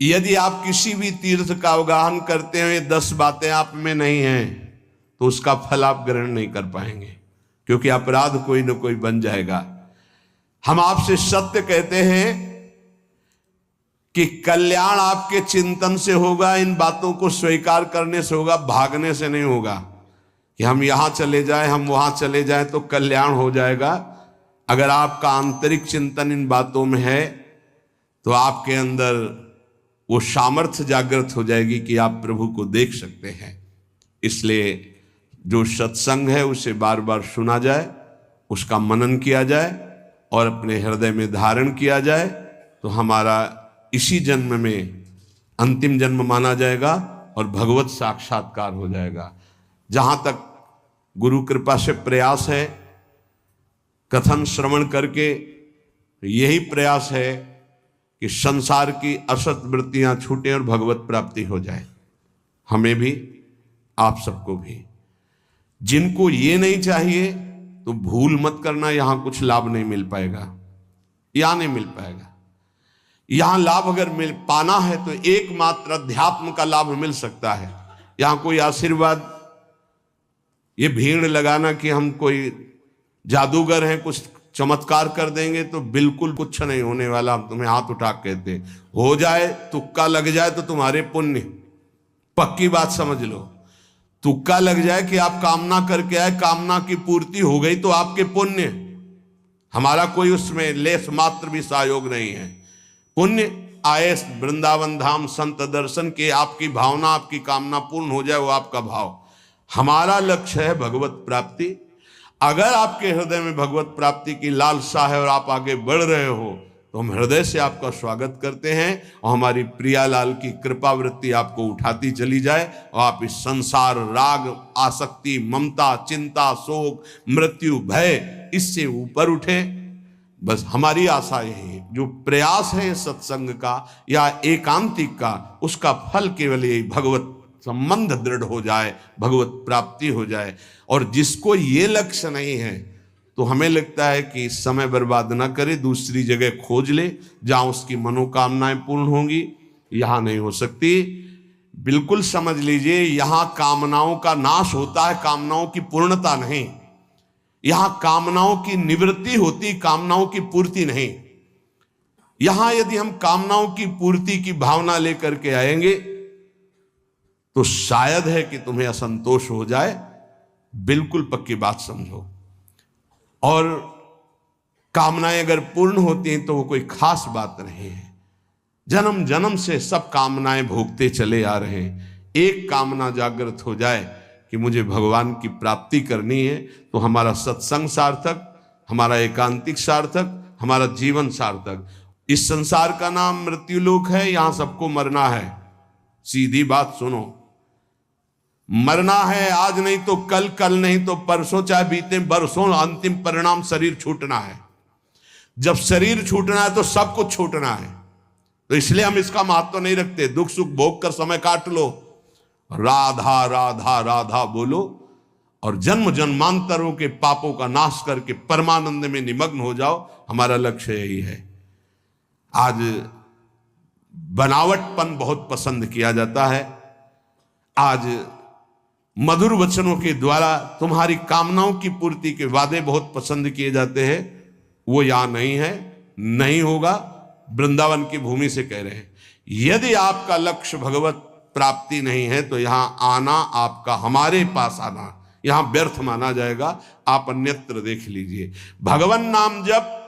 यदि आप किसी भी तीर्थ का अवगाहन करते हैं, ये 10 बातें आप में नहीं हैं, तो उसका फल आप ग्रहण नहीं कर पाएंगे, क्योंकि अपराध कोई ना कोई बन जाएगा। हम आपसे सत्य कहते हैं कि कल्याण आपके चिंतन से होगा, इन बातों को स्वीकार करने से होगा, भागने से नहीं होगा कि हम यहां चले जाएं, हम वहां चले जाएं तो कल्याण हो जाएगा। अगर आपका आंतरिक चिंतन इन बातों में है तो आपके अंदर वो सामर्थ्य जागृत हो जाएगी कि आप प्रभु को देख सकते हैं। इसलिए जो सत्संग है उसे बार बार सुना जाए, उसका मनन किया जाए और अपने हृदय में धारण किया जाए, तो हमारा इसी जन्म में अंतिम जन्म माना जाएगा और भगवत साक्षात्कार हो जाएगा। जहाँ तक गुरु कृपा से प्रयास है, कथन श्रवण करके यही प्रयास है कि संसार की असत वृत्तियां छूटे और भगवत प्राप्ति हो जाए, हमें भी आप सबको भी। जिनको ये नहीं चाहिए तो भूल मत करना, यहां कुछ लाभ नहीं मिल पाएगा, यहां नहीं मिल पाएगा। यहां लाभ अगर मिल पाना है तो एकमात्र अध्यात्म का लाभ मिल सकता है। यहां कोई आशीर्वाद, ये भीड़ लगाना कि हम कोई जादूगर हैं, कुछ चमत्कार कर देंगे, तो बिल्कुल कुछ नहीं होने वाला। हम तुम्हें हाथ उठा कहते, हो जाए तुक्का लग जाए तो तुम्हारे पुण्य, पक्की बात समझ लो। तुक्का लग जाए कि आप कामना करके आए, कामना की पूर्ति हो गई तो आपके पुण्य, हमारा कोई उसमें लेस मात्र भी सहयोग नहीं है। पुण्य आए वृंदावन धाम संत दर्शन के, आपकी भावना, आपकी कामना पूर्ण हो जाए, वो आपका भाव। हमारा लक्ष्य है भगवत प्राप्ति। अगर आपके हृदय में भगवत प्राप्ति की लालसा है और आप आगे बढ़ रहे हो तो हम हृदय से आपका स्वागत करते हैं और हमारी प्रियालाल की कृपा वृत्ति आपको उठाती चली जाए और आप इस संसार, राग, आसक्ति, ममता, चिंता, शोक, मृत्यु, भय, इससे ऊपर उठे। बस हमारी आशा यही है। जो प्रयास है सत्संग का या एकांतिक का, उसका फल केवल यही भगवत संबंध दृढ़ हो जाए, भगवत प्राप्ति हो जाए। और जिसको ये लक्ष्य नहीं है तो हमें लगता है कि समय बर्बाद ना करे, दूसरी जगह खोज ले जहां उसकी मनोकामनाएं पूर्ण होंगी। यहां नहीं हो सकती। बिल्कुल समझ लीजिए, यहां कामनाओं का नाश होता है, कामनाओं की पूर्णता नहीं। यहां कामनाओं की निवृत्ति होती, कामनाओं की पूर्ति नहीं। यहां यदि हम कामनाओं की पूर्ति की भावना लेकर के आएंगे तो शायद है कि तुम्हें असंतोष हो जाए। बिल्कुल पक्की बात समझो। और कामनाएं अगर पूर्ण होती हैं तो वो कोई खास बात नहीं है। जन्म जन्म से सब कामनाएं भोगते चले आ रहे हैं। एक कामना जागृत हो जाए कि मुझे भगवान की प्राप्ति करनी है, तो हमारा सत्संग सार्थक, हमारा एकांतिक सार्थक, हमारा जीवन सार्थक। इस संसार का नाम मृत्युलोक है, यहां सबको मरना है। सीधी बात सुनो, मरना है, आज नहीं तो कल, कल नहीं तो परसों, चाहे बीते बरसों, अंतिम परिणाम शरीर छूटना है। जब शरीर छूटना है तो सब कुछ छूटना है। तो इसलिए हम इसका महत्व नहीं रखते। दुख सुख भोग कर समय काट लो, राधा राधा राधा बोलो और जन्म जन्मांतरों के पापों का नाश करके परमानंद में निमग्न हो जाओ। हमारा लक्ष्य यही है। आज बनावटपन बहुत पसंद किया जाता है। आज मधुर वचनों के द्वारा तुम्हारी कामनाओं की पूर्ति के वादे बहुत पसंद किए जाते हैं। वो यहां नहीं है, नहीं होगा। वृंदावन की भूमि से कह रहे हैं, यदि आपका लक्ष्य भगवत प्राप्ति नहीं है तो यहां आना, आपका हमारे पास आना यहां व्यर्थ माना जाएगा। आप अन्यत्र देख लीजिए। भगवान नाम जप,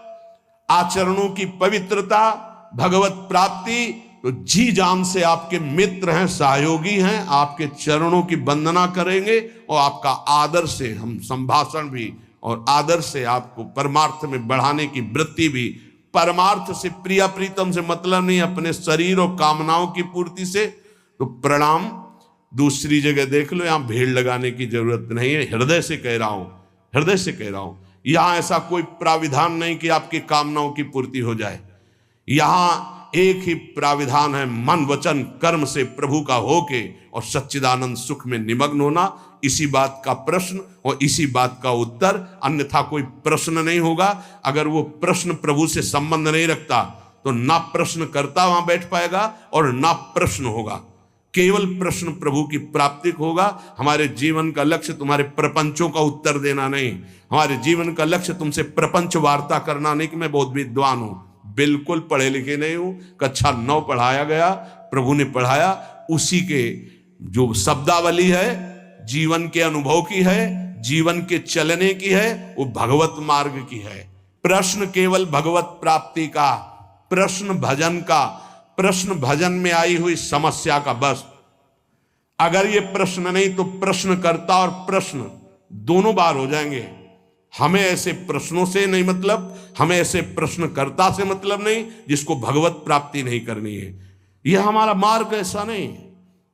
आचरणों की पवित्रता, भगवत प्राप्ति, तो जी जान से आपके मित्र हैं, सहयोगी हैं, आपके चरणों की वंदना करेंगे और आपका आदर से हम संभाषण भी और आदर से आपको परमार्थ में बढ़ाने की वृत्ति भी। परमार्थ से, प्रिया प्रीतम से मतलब नहीं, अपने शरीर और कामनाओं की पूर्ति से। तो प्रणाम, दूसरी जगह देख लो, यहां भीड़ लगाने की जरूरत नहीं है। हृदय से कह रहा हूं, हृदय से कह रहा हूं। यहां ऐसा कोई प्राविधान नहीं कि आपकी कामनाओं की पूर्ति हो जाए। यहां एक ही प्राविधान है, मन वचन कर्म से प्रभु का होके और सच्चिदानंद सुख में निमग्न होना। इसी बात का प्रश्न और इसी बात का उत्तर, अन्यथा कोई प्रश्न नहीं होगा। अगर वो प्रश्न प्रभु से संबंध नहीं रखता तो ना प्रश्नकर्ता वहां बैठ पाएगा और ना प्रश्न होगा, केवल प्रश्न प्रभु की प्राप्ति होगा। हमारे जीवन का लक्ष्य तुम्हारे प्रपंचों का उत्तर देना नहीं, हमारे जीवन का लक्ष्य तुमसे प्रपंच वार्ता करना नहीं कि मैं बहुत विद्वान हूं, बिल्कुल पढ़े लिखे नहीं हूं। कक्षा 9 पढ़ाया गया, प्रभु ने पढ़ाया, उसी के जो शब्दावली है जीवन के अनुभव की है, जीवन के चलने की है, वो भगवत मार्ग की है। प्रश्न केवल भगवत प्राप्ति का, प्रश्न भजन का, प्रश्न भजन में आई हुई समस्या का। बस अगर ये प्रश्न नहीं तो प्रश्नकर्ता और प्रश्न दोनों बार हो जाएंगे। हमें ऐसे प्रश्नों से नहीं मतलब, हमें ऐसे प्रश्नकर्ता से मतलब नहीं जिसको भगवत प्राप्ति नहीं करनी है। यह हमारा मार्ग ऐसा नहीं,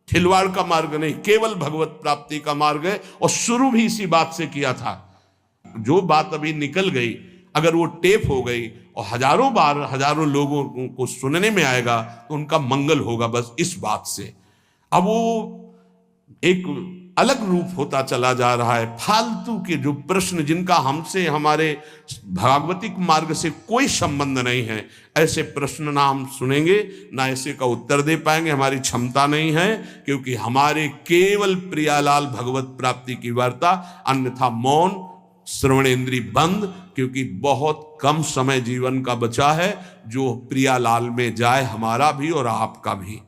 खिलवाड़ का मार्ग नहीं, केवल भगवत प्राप्ति का मार्ग है। और शुरू भी इसी बात से किया था। जो बात अभी निकल गई, अगर वो टेप हो गई और हजारों बार हजारों लोगों को सुनने में आएगा तो उनका मंगल होगा, बस इस बात से। अब वो एक अलग रूप होता चला जा रहा है। फालतू के जो प्रश्न जिनका हमसे, हमारे भागवतिक मार्ग से कोई संबंध नहीं है, ऐसे प्रश्न ना हम सुनेंगे, ना ऐसे का उत्तर दे पाएंगे, हमारी क्षमता नहीं है। क्योंकि हमारे केवल प्रियालाल भगवत प्राप्ति की वार्ता, अन्यथा मौन, श्रवणेन्द्रिय बंद। क्योंकि बहुत कम समय जीवन का बचा है जो प्रियालाल में जाए, हमारा भी और आपका भी।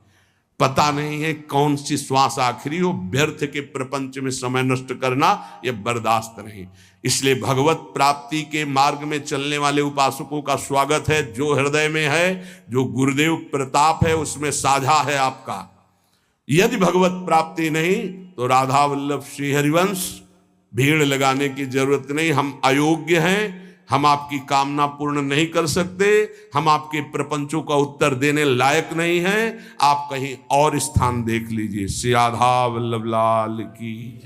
पता नहीं है कौन सी श्वास आखिरी हो, व्यर्थ के प्रपंच में समय नष्ट करना यह बर्दाश्त नहीं। इसलिए भगवत प्राप्ति के मार्ग में चलने वाले उपासकों का स्वागत है। जो हृदय में है, जो गुरुदेव प्रताप है, उसमें साझा है आपका। यदि भगवत प्राप्ति नहीं तो राधा वल्लभ श्री हरिवंश, भीड़ लगाने की जरूरत नहीं। हम अयोग्य हैं, हम आपकी कामना पूर्ण नहीं कर सकते, हम आपके प्रपंचों का उत्तर देने लायक नहीं हैं। आप कहीं और स्थान देख लीजिए। श्री राधा वल्लभ लाल की।